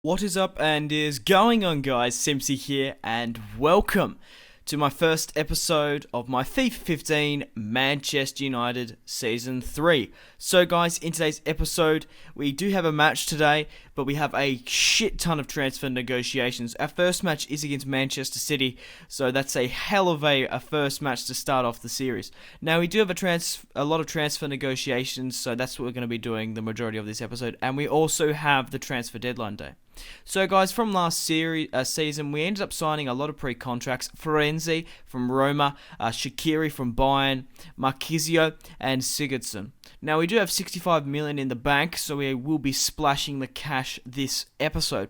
What is up and is going on, guys? Simpzy here, and welcome to my first episode of my FIFA 15 Manchester United Season 3. So guys, in today's episode, we do have a match today, but we have a shit ton of transfer negotiations. Our first match is against Manchester City, so that's a hell of a first match to start off the series. Now, we do have a lot of transfer negotiations, so that's what we're going to be doing the majority of this episode, and we also have the transfer deadline day. So guys, from last season, we ended up signing a lot of pre-contracts. Florenzi from Roma, Shaqiri from Bayern, Marquisio, and Sigurdsson. Now, we do have 65 million in the bank, so we will be splashing the cash this episode.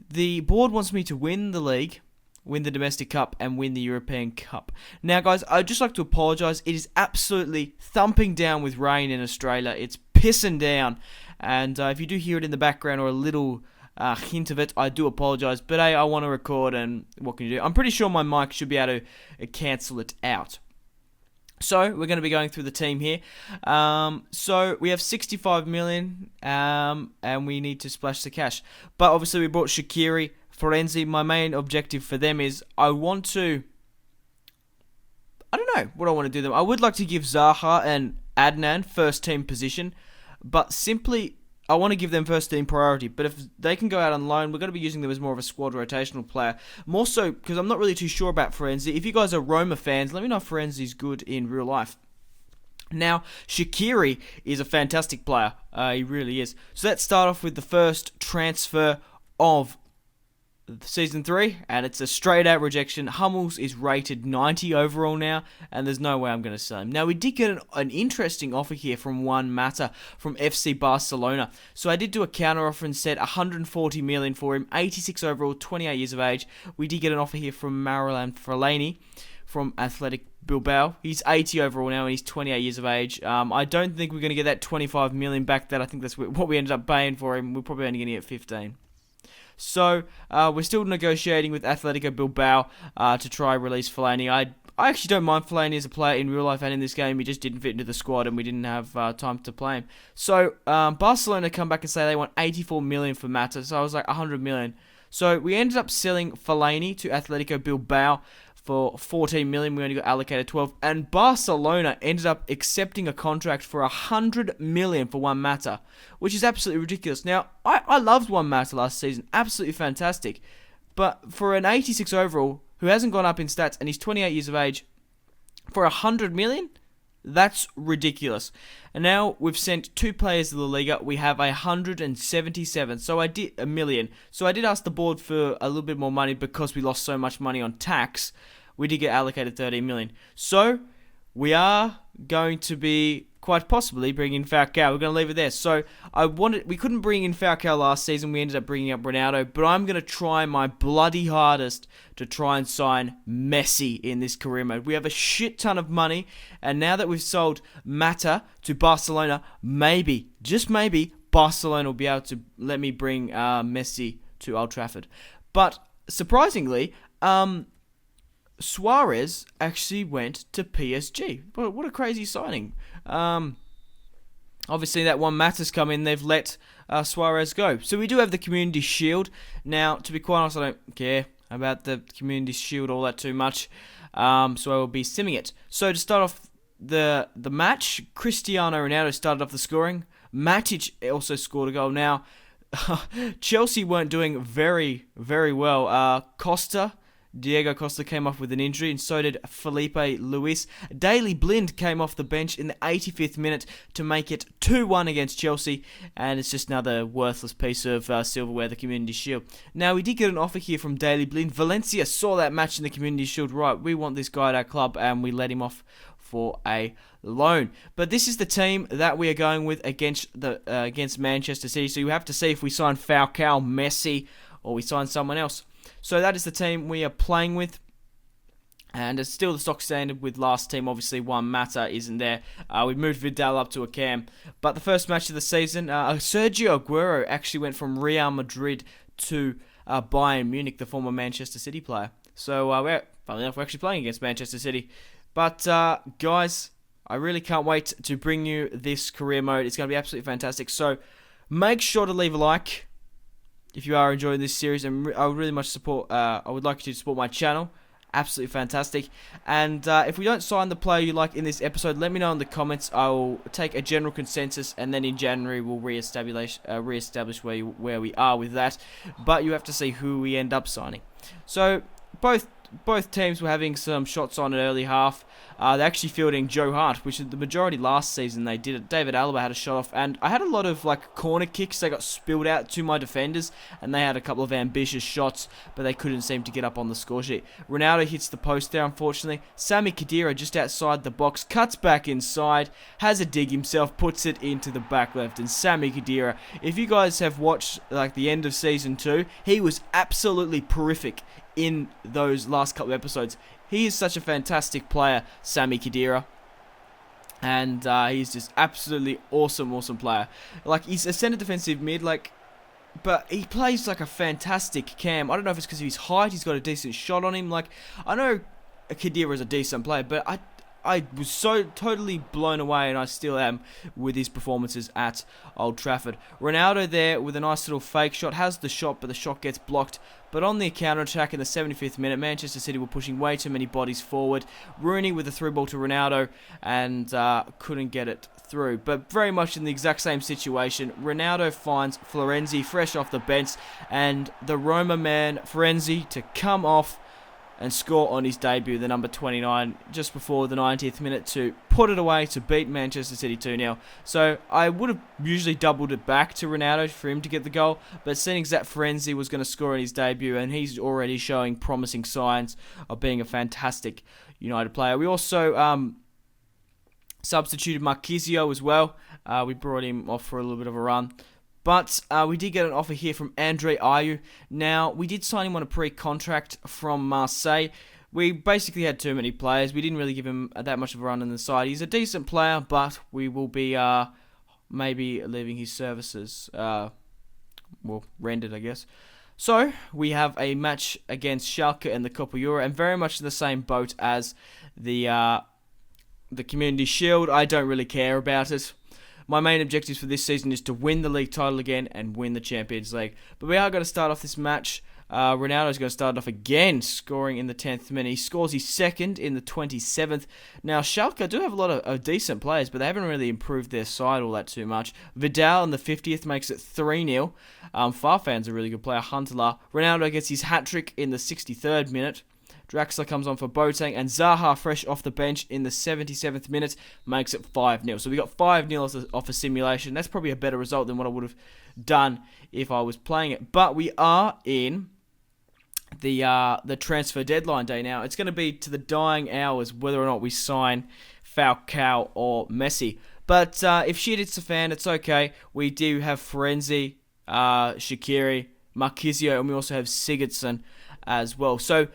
The board wants me to win the league, win the domestic cup, and win the European Cup. Now, guys, I'd just like to apologise. It is absolutely thumping down with rain in Australia. It's pissing down, and if you do hear it in the background or a little hint of it, I do apologise, but hey, I want to record, and what can you do? I'm pretty sure my mic should be able to cancel it out. So, we're going to be going through the team here. So, we have 65 million, and we need to splash the cash. But obviously, we bought Shaqiri, Florenzi. My main objective for them is I don't know what I want to do them. I would like to give Zaha and Adnan first team position, but simply I want to give them first team priority, but if they can go out on loan, we're going to be using them as more of a squad rotational player. More so, because I'm not really too sure about Florenzi. If you guys are Roma fans, let me know if Florenzi's good in real life. Now, Shaqiri is a fantastic player. He really is. So let's start off with the first transfer of Season 3, and it's a straight out rejection. Hummels is rated 90 overall now, and there's no way I'm going to sell him. Now, we did get an interesting offer here from Juan Mata from FC Barcelona. So I did do a counter offer and said 140 million for him, 86 overall, 28 years of age. We did get an offer here from Marouane Fellaini from Athletic Bilbao. He's 80 overall now, and he's 28 years of age. I don't think we're going to get that 25 million back. That I think that's what we ended up paying for him. We're probably only going to get 15. So, we're still negotiating with Atletico Bilbao to try release Fellaini. I actually don't mind Fellaini as a player in real life and in this game. He just didn't fit into the squad, and we didn't have time to play him. So, Barcelona come back and say they want 84 million for Mata, so I was like 100 million. So, we ended up selling Fellaini to Atletico Bilbao for 14 million. We only got allocated 12, and Barcelona ended up accepting a contract for 100 million for Juan Mata, which is absolutely ridiculous. Now, I loved Juan Mata last season, absolutely fantastic, but for an 86 overall who hasn't gone up in stats and he's 28 years of age, for 100 million, that's ridiculous. And now we've sent two players to the Liga. We have 177. So I did a million. So I did ask the board for a little bit more money because we lost so much money on tax. We did get allocated 13 million. So we are going to be quite possibly bringing in Falcao. We're going to leave it there. So we couldn't bring in Falcao last season. We ended up bringing up Ronaldo, but I'm going to try my bloody hardest to try and sign Messi in this career mode. We have a shit ton of money, and now that we've sold Mata to Barcelona, maybe, just maybe, Barcelona will be able to let me bring Messi to Old Trafford. But surprisingly, Suarez actually went to PSG. What a crazy signing. Obviously, that one Mata's come in. They've let Suarez go. So we do have the Community Shield. Now, to be quite honest, I don't care about the Community Shield all that too much. So I will be simming it. So to start off the match, Cristiano Ronaldo started off the scoring. Matic also scored a goal. Now, Chelsea weren't doing very, very well. Diego Costa came off with an injury, and so did Felipe Luis. Daley Blind came off the bench in the 85th minute to make it 2-1 against Chelsea, and it's just another worthless piece of silverware, the Community Shield. Now, we did get an offer here from Daley Blind. Valencia saw that match in the Community Shield. Right, we want this guy at our club, and we let him off for a loan. But this is the team that we are going with against Manchester City, so you have to see if we sign Falcao, Messi, or we sign someone else. So that is the team we are playing with. And it's still the stock standard with last team. Obviously, Juan Mata isn't there. We moved Vidal up to a cam. But the first match of the season, Sergio Aguero actually went from Real Madrid to Bayern Munich, the former Manchester City player. So, funnily enough, we're actually playing against Manchester City. But, guys, I really can't wait to bring you this career mode. It's going to be absolutely fantastic. So, make sure to leave a like. if you are enjoying this series, and I would really much support. I would like you to support my channel. Absolutely fantastic. And if we don't sign the player you like in this episode, let me know in the comments. I will take a general consensus, and then in January we'll reestablish where we are with that. But you have to see who we end up signing. So both teams were having some shots on an early half. They're actually fielding Joe Hart, which is the majority last season they did it. David Alaba had a shot off, and I had a lot of corner kicks. They got spilled out to my defenders, and they had a couple of ambitious shots, but they couldn't seem to get up on the score sheet. Ronaldo hits the post there, unfortunately. Sami Khedira just outside the box, cuts back inside, has a dig himself, puts it into the back left. And Sami Khedira, if you guys have watched the end of Season 2, he was absolutely horrific in those last couple of episodes. He is such a fantastic player, Sami Khedira. And he's just absolutely awesome player. He's a centre defensive mid, but he plays like a fantastic cam. I don't know if it's because of his height, he's got a decent shot on him. I know Khedira is a decent player, but I was so totally blown away, and I still am, with his performances at Old Trafford. Ronaldo there with a nice little fake shot, has the shot, but the shot gets blocked. But on the counter-attack in the 75th minute, Manchester City were pushing way too many bodies forward. Rooney with a through ball to Ronaldo, and couldn't get it through. But very much in the exact same situation, Ronaldo finds Florenzi fresh off the bench, and the Roma man, Florenzi, to come off and score on his debut, the number 29, just before the 90th minute to put it away to beat Manchester City 2-0. So I would have usually doubled it back to Ronaldo for him to get the goal, but seeing that Florenzi was going to score in his debut, and he's already showing promising signs of being a fantastic United player. We also substituted Marquisio as well. We brought him off for a little bit of a run. But we did get an offer here from Andre Ayew. Now, we did sign him on a pre-contract from Marseille. We basically had too many players. We didn't really give him that much of a run on the side. He's a decent player, but we will be maybe leaving his services, rendered, I guess. So, we have a match against Schalke in the Copa Euro, and very much in the same boat as the Community Shield. I don't really care about it. My main objectives for this season is to win the league title again and win the Champions League. But we are going to start off this match. Ronaldo's going to start off again, scoring in the 10th minute. He scores his second in the 27th. Now, Schalke do have a lot of decent players, but they haven't really improved their side all that too much. Vidal in the 50th makes it 3-0. Farfan's a really good player, Huntelaar. Ronaldo gets his hat-trick in the 63rd minute. Draxler comes on for Boateng, and Zaha, fresh off the bench in the 77th minute, makes it 5-0. So we got 5-0 off a simulation. That's probably a better result than what I would have done if I was playing it. But we are in the transfer deadline day now. It's going to be to the dying hours whether or not we sign Falcao or Messi. But if shit hits the fan, it's okay. We do have Florenzi, Shaqiri, Marquisio, and we also have Sigurdsson as well. So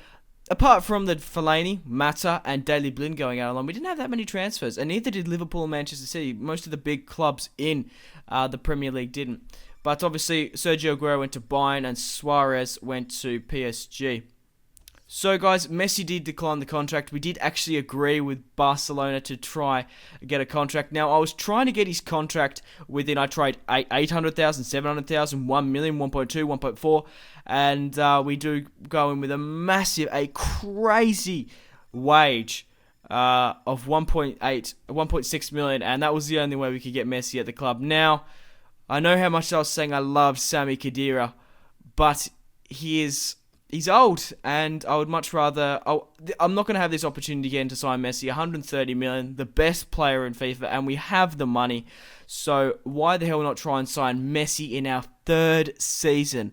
apart from the Fellaini, Mata, and Daley Blind going out alone, we didn't have that many transfers, and neither did Liverpool and Manchester City. Most of the big clubs in the Premier League didn't. But obviously, Sergio Aguero went to Bayern, and Suarez went to PSG. So guys, Messi did decline the contract. We did actually agree with Barcelona to try get a contract. Now, I was trying to get his contract within, I tried 800,000, 700,000, 1 million, 1.2, 1.4, and we do go in with a crazy wage of 1.6 million, and that was the only way we could get Messi at the club. Now, I know how much I was saying I loved Sami Khedira, but he's old, and I would much rather... I'm not going to have this opportunity again to sign Messi. 130 million, the best player in FIFA, and we have the money. So why the hell not try and sign Messi in our third season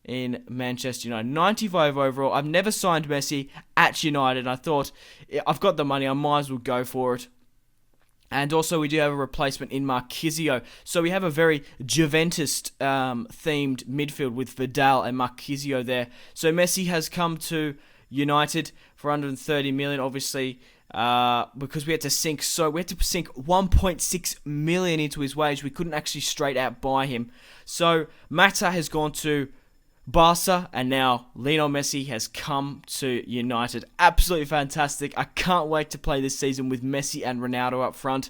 in Manchester United? 95 overall. I've never signed Messi at United. I thought, I've got the money, I might as well go for it. And also, we do have a replacement in Marquisio. So we have a very Juventus-themed midfield with Vidal and Marquisio there. So Messi has come to United for 130 million, obviously, because we had to sink 1.6 million into his wage. We couldn't actually straight out buy him. So Mata has gone to Barca, and now Lionel Messi has come to United. Absolutely fantastic. I can't wait to play this season with Messi and Ronaldo up front.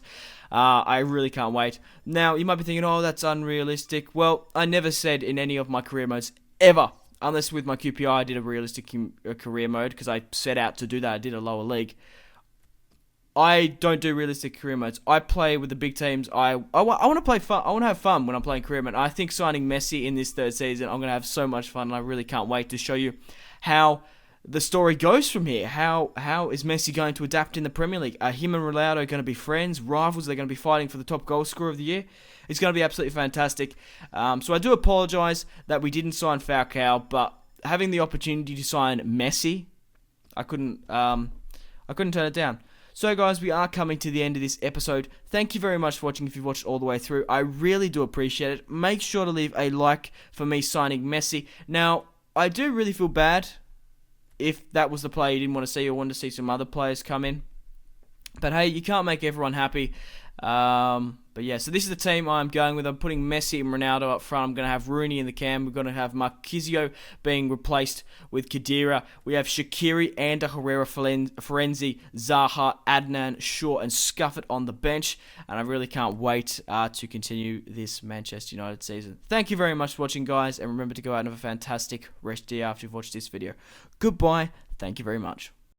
I really can't wait. Now, you might be thinking, oh, that's unrealistic. Well, I never said in any of my career modes ever, unless with my QPI I did a realistic career mode because I set out to do that. I did a lower league. I don't do realistic career modes. I play with the big teams. I want to play fun. I want to have fun when I'm playing career mode. I think signing Messi in this third season, I'm going to have so much fun, and I really can't wait to show you how the story goes from here. How is Messi going to adapt in the Premier League? Are him and Ronaldo going to be friends, rivals? They're going to be fighting for the top goal scorer of the year. It's going to be absolutely fantastic. So I do apologise that we didn't sign Falcao, but having the opportunity to sign Messi, I couldn't turn it down. So guys, we are coming to the end of this episode. Thank you very much for watching if you've watched all the way through. I really do appreciate it. Make sure to leave a like for me signing Messi. Now, I do really feel bad if that was the player you didn't want to see or wanted to see some other players come in. But hey, you can't make everyone happy. But yeah, so this is the team I'm going with. I'm putting Messi and Ronaldo up front. I'm going to have Rooney in the cam. We're going to have Marquisio being replaced with Khedira. We have Shaqiri, Ander, Herrera, Florenzi, Zaha, Adnan, Shaw, and Scuffet on the bench. And I really can't wait to continue this Manchester United season. Thank you very much for watching, guys. And remember to go out and have a fantastic rest day after you've watched this video. Goodbye. Thank you very much.